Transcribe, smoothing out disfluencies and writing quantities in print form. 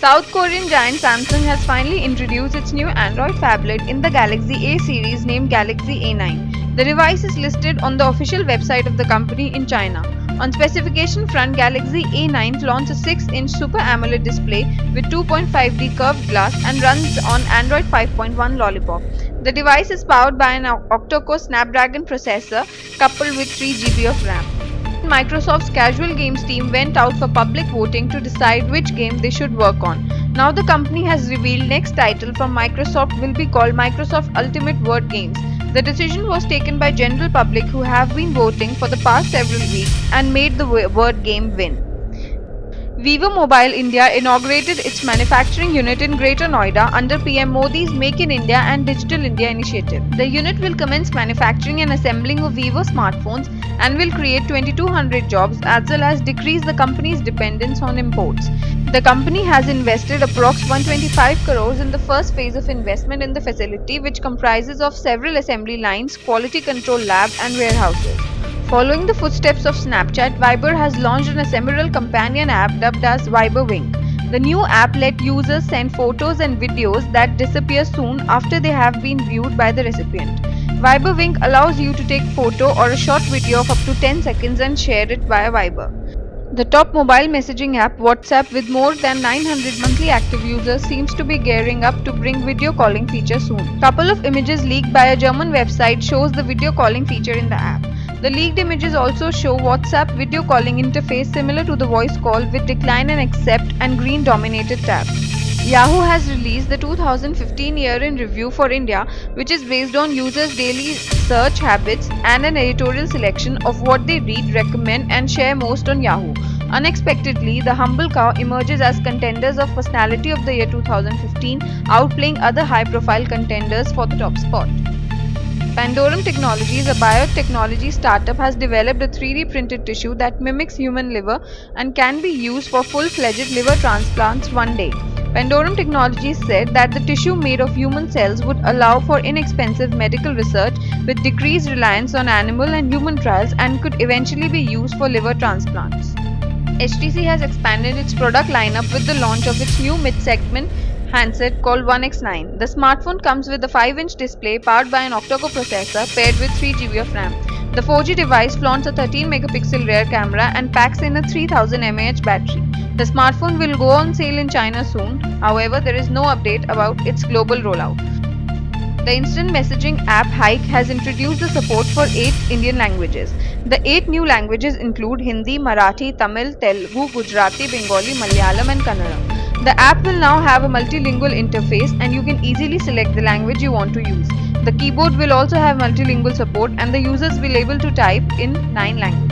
South Korean giant Samsung has finally introduced its new Android phablet in the Galaxy A series named Galaxy A9. The device is listed on the official website of the company in China. On specification front, Galaxy A9 flaunts a 6-inch Super AMOLED display with 2.5D curved glass and runs on Android 5.1 Lollipop. The device is powered by an octa-core Snapdragon processor coupled with 3 GB of RAM. Microsoft's casual games team went out for public voting to decide which game they should work on. Now the company has revealed next title from Microsoft will be called Microsoft Ultimate Word Games. The decision was taken by general public who have been voting for the past several weeks and made the word game win. Vivo Mobile India inaugurated its manufacturing unit in Greater Noida under PM Modi's Make in India and Digital India initiative. The unit will commence manufacturing and assembling of Vivo smartphones and will create 2,200 jobs as well as decrease the company's dependence on imports. The company has invested approx 125 crores in the first phase of investment in the facility, which comprises of several assembly lines, quality control lab and warehouses. Following the footsteps of Snapchat, Viber has launched an ephemeral companion app dubbed as Viber Wink. The new app lets users send photos and videos that disappear soon after they have been viewed by the recipient. Viber Wink allows you to take photo or a short video of up to 10 seconds and share it via Viber. The top mobile messaging app WhatsApp with more than 900 monthly active users seems to be gearing up to bring video calling feature soon. Couple of images leaked by a German website shows the video calling feature in the app. The leaked images also show WhatsApp video calling interface similar to the voice call with decline and accept and green dominated tab. Yahoo has released the 2015 Year in Review for India, which is based on users' daily search habits and an editorial selection of what they read, recommend, and share most on Yahoo. Unexpectedly, the humble cow emerges as contenders of Personality of the Year 2015, outplaying other high-profile contenders for the top spot. Pandorum Technologies, a biotechnology startup, has developed a 3D printed tissue that mimics human liver and can be used for full-fledged liver transplants one day. Pandorum Technologies said that the tissue made of human cells would allow for inexpensive medical research with decreased reliance on animal and human trials and could eventually be used for liver transplants. HTC has expanded its product lineup with the launch of its new mid-segment handset called One X9. The smartphone comes with a 5-inch display powered by an octa-core processor paired with 3 GB of RAM. The 4G device flaunts a 13-megapixel rear camera and packs in a 3000 mAh battery. The smartphone will go on sale in China soon. However, there is no update about its global rollout. The instant messaging app Hike has introduced the support for 8 Indian languages. The 8 new languages include Hindi, Marathi, Tamil, Telugu, Gujarati, Bengali, Malayalam and Kannada. The app will now have a multilingual interface and you can easily select the language you want to use. The keyboard will also have multilingual support and the users will be able to type in 9 languages.